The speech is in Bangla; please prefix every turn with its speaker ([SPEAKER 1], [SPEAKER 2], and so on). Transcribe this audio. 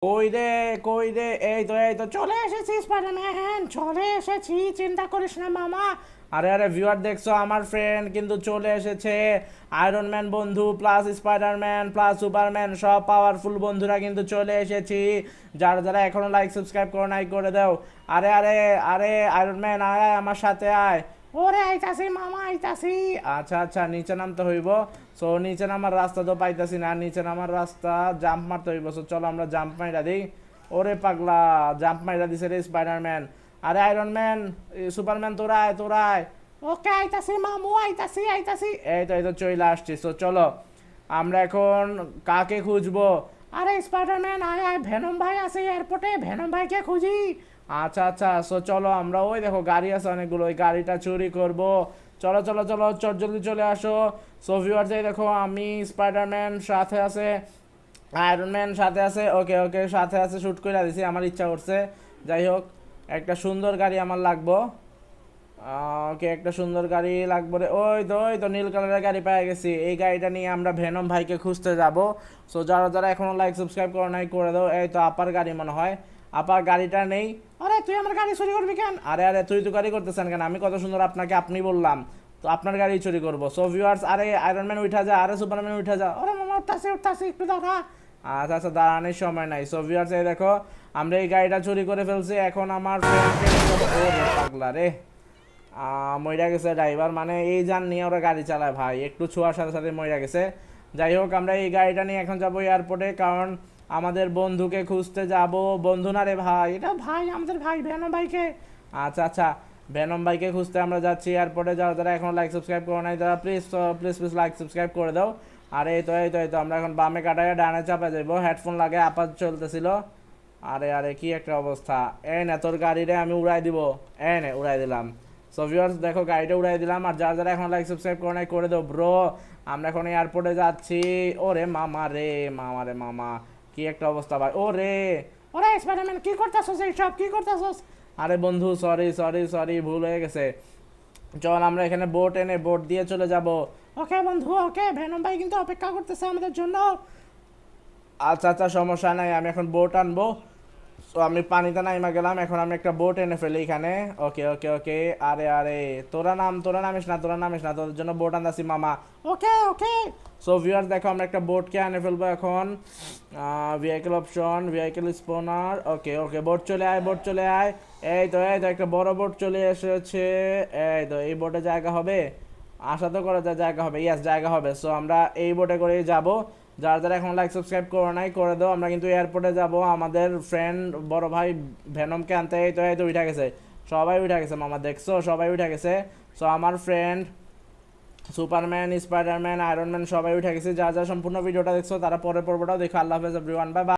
[SPEAKER 1] কই রে এই তো চলে এসেছি স্পাইডারম্যান, চলে এসেছি, চিন্তা করিস না মামা। আরে ভিউয়ার দেখছো, আমার ফ্রেন্ড কিন্তু চলে এসেছে। আয়রন ম্যান বন্ধু প্লাস স্পাইডারম্যান প্লাস সুপারম্যান সব পাওয়ারফুল বন্ধুরা কিন্তু চলে এসেছি। যারা যারা এখনো লাইক সাবস্ক্রাইব করো নাই করে দাও। আরে আয়রন ম্যান আয় আয় আমার সাথে আয়। ওরে আইতাছি মামা আইতাছি। আচ্ছা আচ্ছা নিচে নামতে হইব। সো নিচে নামার রাস্তা তো পাইতাছি না, নিচে নামার রাস্তা জাম্প মারতে হইব। সো চলো আমরা জাম্প মাইরা দিই। ওরে পাগলা, জাম্প মাইরা দিছে রে স্পাইডারম্যান। আরে আয়রন ম্যান, সুপারম্যান তোরায়। ওকে আইতাছি মামু, আইতাছি। এই তো চলে আসছি। সো চলো আমরা এখন কাকে খুঁজবো। আরে স্পাইডারম্যান আয় আয়, ভেনম ভাই আছে এয়ারপোর্টে, ভেনম ভাইকে খুঁজি। আচ্ছা আচ্ছা, সো চলো আমরা, ওই দেখো গাড়ি আছে অনেকগুলো, ওই গাড়িটা চুরি করব। চলো জলদি চলে আসো। সো ভিউয়ার্স এই দেখো, আমি স্পাইডারম্যান সাথে আছে, আয়রন ম্যান সাথে আছে। ওকে সাথে আছে, শ্যুট করে দিছি, আমার ইচ্ছা করছে। যাই হোক, একটা সুন্দর গাড়ি আমার লাগবো। ওকে একটা সুন্দর গাড়ি লাগবে রে। ওই তো নীল কালারের গাড়ি পেয়ে গেছি। এই গাড়িটা নিয়ে আমরা ভেনম ভাইকে খুঁজতে যাব। সো যারা যারা এখনো লাইক সাবস্ক্রাইব করে নাই করে দাও। এই তো আপার গাড়ি মনে হয়, আপার গাড়িটা নেই। আরে তুই আমার গাড়ি চুরি করবি কেন? আরে তুই তো গাড়ি করতেছেন কেন? আমি কত সুন্দর আপনাকে আপনি বললাম, তো আপনার গাড়ি চুরি করবো। সো ভিউয়ার্স, আরে আয়রন ম্যান উঠা যা, আরে সুপারম্যান উঠা যা। আরে মামা উঠতাছি একটু দাঁড়া। আচ্ছা আচ্ছা, দাঁড়ানোর সময় নাই। সো ভিউয়ার্স এই দেখো, আমরা এই গাড়িটা চুরি করে ফেলছি। এখন আমার ফ্রেন্ডকে পাগলা রে, মইরা গেছে ড্রাইভার, মানে এই যান নিয়ে ওরা গাড়ি চালায় ভাই, একটু ছোঁয়ার সাথে সাথে মইরা গেছে। যাই হোক, আমরা এই গাড়িটা নিয়ে এখন যাবো এয়ারপোর্টে, কারণ আমাদের বন্ধুকে খুঁজতে যাব। বন্ধু না রে ভাই, এটা ভাই, আমাদের ভাই ভেনম ভাইকে। আচ্ছা আচ্ছা, ভেনম ভাইকে খুঁজতে আমরা যাচ্ছি এয়ারপোর্টে। যারা যারা এখন লাইক সাবস্ক্রাইব করে নাই তারা প্লিজ লাইক সাবস্ক্রাইব করে দাও। আর এই তো আমরা এখন বামে কাটায় ডানে চাপা যাবো। হেডফোন লাগে, আপাত চলতেছিল। আরে কি একটা অবস্থা। এই না তোর গাড়িরে আমি উড়াই দিব। উড়াই দিলাম। সো ভিউয়ার্স দেখো, গাড়িটা উড়াই দিলাম। আর যারা যারা এখন লাইক সাবস্ক্রাইব করে নাই করে দাও ব্রো। আমরা এখন এয়ারপোর্টে যাচ্ছি। ওরে মামা, কি একটা অবস্থা ভাই। ওরে স্পাইডারম্যান, কি করতেছস এইসব, কি করতেছস? আরে বন্ধু সরি ভুল হয়ে গেছে। চল আমরা এখানে বোট এনে বোট দিয়ে চলে যাব। ওকে বন্ধু, ওকে, ভেনম ভাই কিন্তু অপেক্ষা করতেছে আমাদের জন্য। আচ্ছা আচ্ছা, সমস্যা নাই, আমি এখন বোট আনবো। তো আমি পানিতে নাইমা গেলাম, এখন আমি একটা বোট এনে ফেলি এখানে। ওকে। আরে তোরা নামিস না, তোর জন্য বোট আনতেছি মামা। ওকে। সো ভিউয়ার্স দেখো, আমরা একটা বোটকে এনে ফেলবো এখন। Vehicle option, vehicle spawner. Okay boat চলে আয়। এই তো একটা বড় বোট চলে এসেছে। এই তো এই বোটে জায়গা হবে, আশা তো করা যায় জায়গা হবে। ইয়াস, জায়গা হবে। সো আমরা এই বোটে করেই যাব। যারা যারা এখন লাইক সাবস্ক্রাইব করে নাই করে দাও। আমরা কিন্তু এয়ারপোর্টে যাব আমাদের ফ্রেন্ড বড় ভাই ভেনমকে আনতে। এই তো উঠে গেছে, সবাই উঠে গেছে মামা, দেখছো সবাই উঠে গেছে। সো আমার friend Superman, Spiderman, iron man সবাই উঠে গেছে। যা যা সম্পূর্ণ ভিডিওটা দেখছো তারা পরের পর্বটাও দেখো। আল্লাহ হাফেজ এভরিওয়ান, বাই বাই।